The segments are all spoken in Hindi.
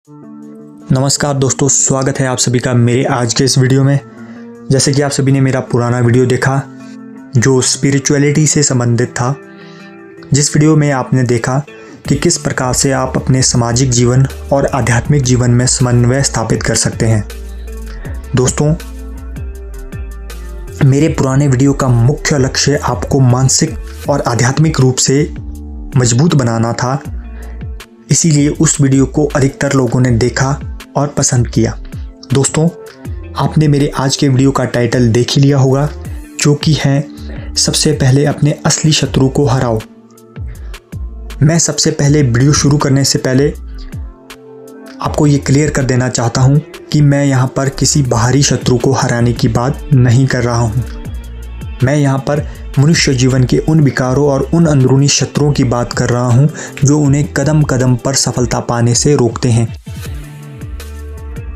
नमस्कार दोस्तों, स्वागत है आप सभी का मेरे आज के इस वीडियो में। जैसे कि आप सभी ने मेरा पुराना वीडियो देखा जो स्पिरिचुअलिटी से संबंधित था, जिस वीडियो में आपने देखा कि किस प्रकार से आप अपने सामाजिक जीवन और आध्यात्मिक जीवन में समन्वय स्थापित कर सकते हैं। दोस्तों, मेरे पुराने वीडियो का मुख्य लक्ष्य आपको मानसिक और आध्यात्मिक रूप से मजबूत बनाना था, इसीलिए उस वीडियो को अधिकतर लोगों ने देखा और पसंद किया। दोस्तों, आपने मेरे आज के वीडियो का टाइटल देख ही लिया होगा, जो कि है सबसे पहले अपने असली शत्रु को हराओ। मैं सबसे पहले वीडियो शुरू करने से पहले आपको ये क्लियर कर देना चाहता हूँ कि मैं यहाँ पर किसी बाहरी शत्रु को हराने की बात नहीं कर रहा हूँ। मैं यहाँ पर मनुष्य जीवन के उन विकारों और उन अंदरूनी शत्रुओं की बात कर रहा हूँ जो उन्हें कदम कदम पर सफलता पाने से रोकते हैं।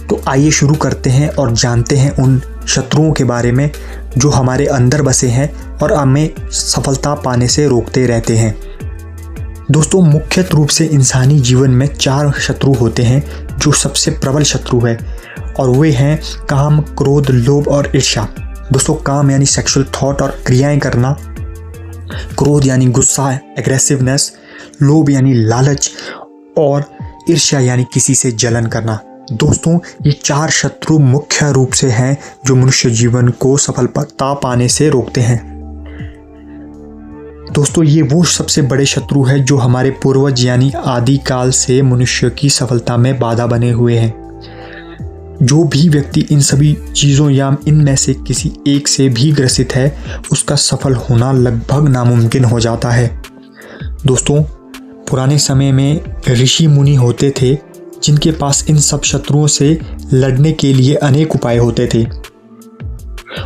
तो आइए शुरू करते हैं और जानते हैं उन शत्रुओं के बारे में जो हमारे अंदर बसे हैं और हमें सफलता पाने से रोकते रहते हैं। दोस्तों, मुख्य रूप से इंसानी जीवन में 4 शत्रु होते हैं जो सबसे प्रबल शत्रु है, और वे हैं काम, क्रोध, लोभ और ईर्ष्या। दोस्तों, काम यानी सेक्सुअल थॉट और क्रियाएं करना, क्रोध यानी गुस्सा, एग्रेसिवनेस, लोभ यानी लालच और ईर्ष्या यानी किसी से जलन करना। दोस्तों, ये 4 शत्रु मुख्य रूप से हैं जो मनुष्य जीवन को सफलता पाने से रोकते हैं। दोस्तों, ये वो सबसे बड़े शत्रु है जो हमारे पूर्वज यानी आदि काल से मनुष्य की सफलता में बाधा बने हुए हैं। जो भी व्यक्ति इन सभी चीज़ों या इनमें से किसी एक से भी ग्रसित है, उसका सफल होना लगभग नामुमकिन हो जाता है। दोस्तों, पुराने समय में ऋषि मुनि होते थे जिनके पास इन सब शत्रुओं से लड़ने के लिए अनेक उपाय होते थे।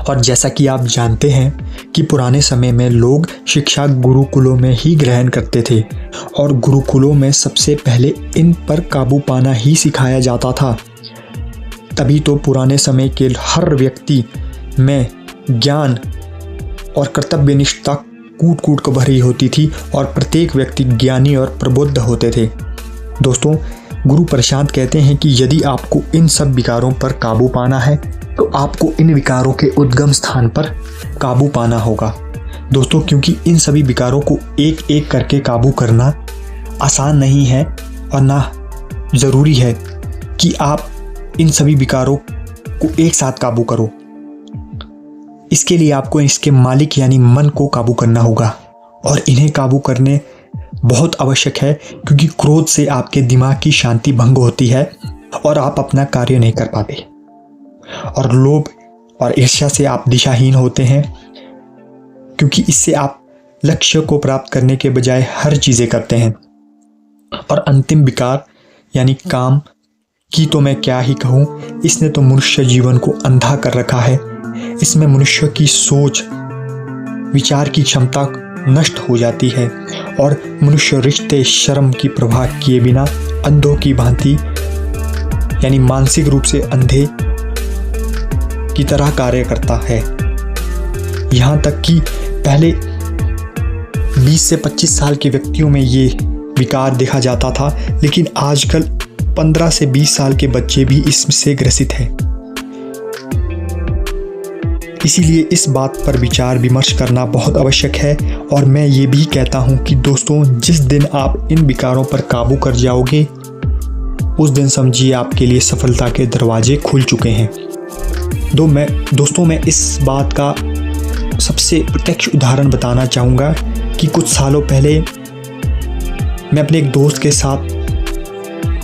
और जैसा कि आप जानते हैं कि पुराने समय में लोग शिक्षा गुरुकुलों में ही ग्रहण करते थे, और गुरुकुलों में सबसे पहले इन पर काबू पाना ही सिखाया जाता था। तभी तो पुराने समय के हर व्यक्ति में ज्ञान और कर्तव्यनिष्ठता कूट कूट कर भरी होती थी, और प्रत्येक व्यक्ति ज्ञानी और प्रबुद्ध होते थे। दोस्तों, गुरु प्रशांत कहते हैं कि यदि आपको इन सब विकारों पर काबू पाना है तो आपको इन विकारों के उद्गम स्थान पर काबू पाना होगा। दोस्तों, क्योंकि इन सभी विकारों को एक एक करके काबू करना आसान नहीं है, और ना ज़रूरी है कि आप इन सभी विकारों को एक साथ काबू करो। इसके लिए आपको इसके मालिक यानी मन को काबू करना होगा, और इन्हें काबू करने बहुत आवश्यक है, क्योंकि क्रोध से आपके दिमाग की शांति भंग होती है और आप अपना कार्य नहीं कर पाते, और लोभ और ईर्ष्या से आप दिशाहीन होते हैं, क्योंकि इससे आप लक्ष्य को प्राप्त करने के बजाय हर चीज़ें करते हैं। और अंतिम विकार यानी काम की तो मैं क्या ही कहूँ, इसने तो मनुष्य जीवन को अंधा कर रखा है। इसमें मनुष्य की सोच, विचार की क्षमता नष्ट हो जाती है, और मनुष्य रिश्ते, शर्म की परवाह किए बिना अंधों की भांति यानी मानसिक रूप से अंधे की तरह कार्य करता है। यहाँ तक कि पहले 20 से 25 साल के व्यक्तियों में ये विकार देखा जाता था, लेकिन आजकल 15 से 20 साल के बच्चे भी इससे ग्रसित हैं। इसीलिए इस बात पर विचार विमर्श करना बहुत आवश्यक है। और मैं ये भी कहता हूँ कि दोस्तों, जिस दिन आप इन विकारों पर काबू कर जाओगे, उस दिन समझिए आपके लिए सफलता के दरवाजे खुल चुके हैं। दोस्तों, मैं इस बात का सबसे प्रत्यक्ष उदाहरण बताना चाहूँगा कि कुछ सालों पहले मैं अपने एक दोस्त के साथ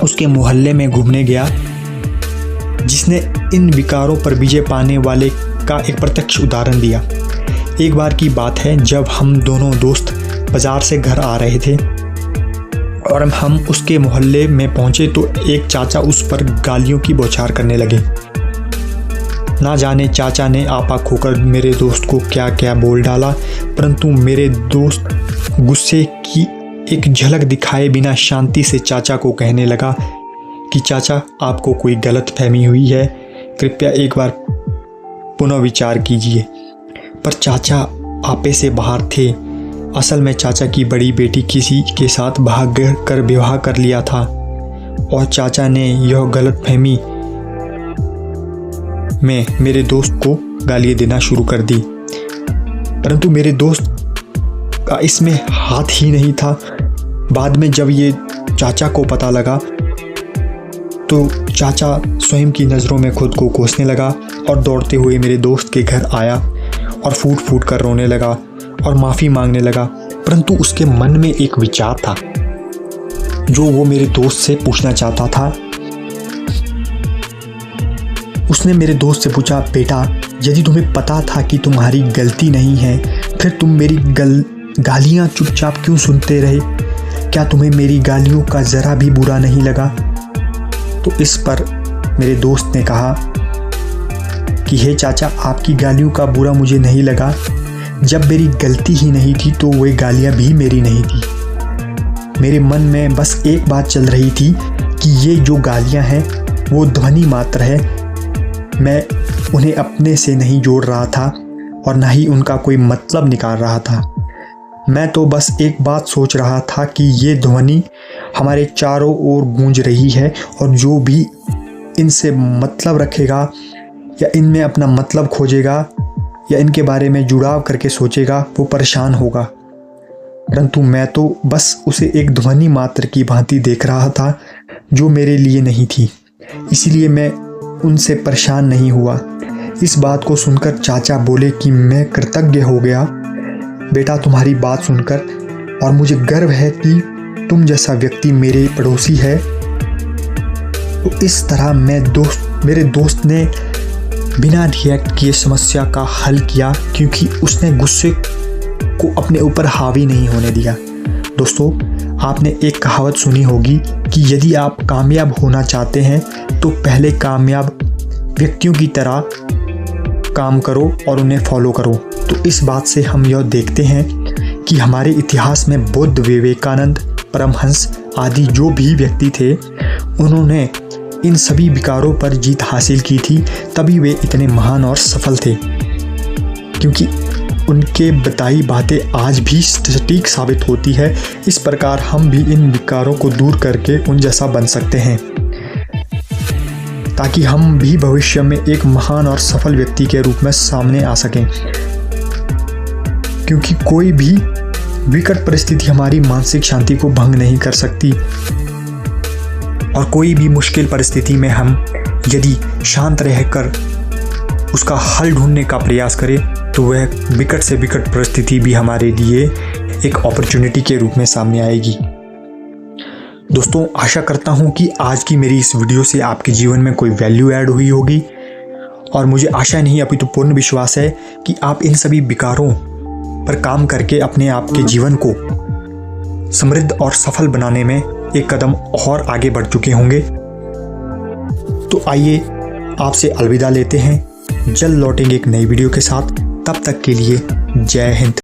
उसके मोहल्ले में घूमने गया, जिसने इन विकारों पर विजय पाने वाले का एक प्रत्यक्ष उदाहरण दिया। एक बार की बात है, जब हम दोनों दोस्त बाजार से घर आ रहे थे और हम उसके मोहल्ले में पहुंचे तो एक चाचा उस पर गालियों की बौछार करने लगे। ना जाने चाचा ने आपा खोकर मेरे दोस्त को क्या क्या बोल डाला, परंतु मेरे दोस्त गुस्से की एक झलक दिखाए बिना शांति से चाचा को कहने लगा कि चाचा, आपको कोई गलत फहमी हुई है, कृपया एक बार पुनः विचार कीजिए। पर चाचा आपे से बाहर थे। असल में चाचा की बड़ी बेटी किसी के साथ भाग कर विवाह कर लिया था और चाचा ने यह गलतफहमी में मेरे दोस्त को गालियाँ देना शुरू कर दी। परंतु मेरे दोस्त का इसमें हाथ ही नहीं था। बाद में जब ये चाचा को पता लगा तो चाचा स्वयं की नज़रों में खुद को कोसने लगा और दौड़ते हुए मेरे दोस्त के घर आया और फूट फूट कर रोने लगा और माफ़ी मांगने लगा। परंतु उसके मन में एक विचार था जो वो मेरे दोस्त से पूछना चाहता था। उसने मेरे दोस्त से पूछा, बेटा यदि तुम्हें पता था कि तुम्हारी गलती नहीं है, फिर तुम मेरी गालियाँ चुपचाप क्यों सुनते रहे? क्या तुम्हें मेरी गालियों का ज़रा भी बुरा नहीं लगा? तो इस पर मेरे दोस्त ने कहा कि हे चाचा, आपकी गालियों का बुरा मुझे नहीं लगा। जब मेरी गलती ही नहीं थी तो वे गालियाँ भी मेरी नहीं थी। मेरे मन में बस एक बात चल रही थी कि ये जो गालियाँ हैं वो ध्वनि मात्र है। मैं उन्हें अपने से नहीं जोड़ रहा था और ना ही उनका कोई मतलब निकाल रहा था। मैं तो बस एक बात सोच रहा था कि ये ध्वनि हमारे चारों ओर गूंज रही है और जो भी इनसे मतलब रखेगा या इनमें अपना मतलब खोजेगा या इनके बारे में जुड़ाव करके सोचेगा वो परेशान होगा। परंतु मैं तो बस उसे एक ध्वनि मात्र की भांति देख रहा था जो मेरे लिए नहीं थी, इसलिए मैं उनसे परेशान नहीं हुआ। इस बात को सुनकर चाचा बोले कि मैं कृतज्ञ हो गया बेटा तुम्हारी बात सुनकर, और मुझे गर्व है कि तुम जैसा व्यक्ति मेरे पड़ोसी है। तो इस तरह मेरे दोस्त ने बिना रिएक्ट किए समस्या का हल किया, क्योंकि उसने गुस्से को अपने ऊपर हावी नहीं होने दिया। दोस्तों, आपने एक कहावत सुनी होगी कि यदि आप कामयाब होना चाहते हैं तो पहले कामयाब व्यक्तियों की तरह काम करो और उन्हें फॉलो करो। तो इस बात से हम यह देखते हैं कि हमारे इतिहास में बुद्ध, विवेकानंद, परमहंस आदि जो भी व्यक्ति थे, उन्होंने इन सभी विकारों पर जीत हासिल की थी, तभी वे इतने महान और सफल थे, क्योंकि उनके बताई बातें आज भी सटीक साबित होती है। इस प्रकार हम भी इन विकारों को दूर करके उन जैसा बन सकते हैं, ताकि हम भी भविष्य में एक महान और सफल व्यक्ति के रूप में सामने आ सकें। क्योंकि कोई भी विकट परिस्थिति हमारी मानसिक शांति को भंग नहीं कर सकती, और कोई भी मुश्किल परिस्थिति में हम यदि शांत रहकर उसका हल ढूंढने का प्रयास करें तो वह विकट से विकट परिस्थिति भी हमारे लिए एक अपॉर्चुनिटी के रूप में सामने आएगी। दोस्तों, आशा करता हूं कि आज की मेरी इस वीडियो से आपके जीवन में कोई वैल्यू ऐड हुई होगी, और मुझे आशा नहीं अपितु पूर्ण विश्वास है कि आप इन सभी विकारों पर काम करके अपने आप के जीवन को समृद्ध और सफल बनाने में एक कदम और आगे बढ़ चुके होंगे। तो आइए आपसे अलविदा लेते हैं, जल्द लौटेंगे एक नई वीडियो के साथ। तब तक के लिए जय हिंद।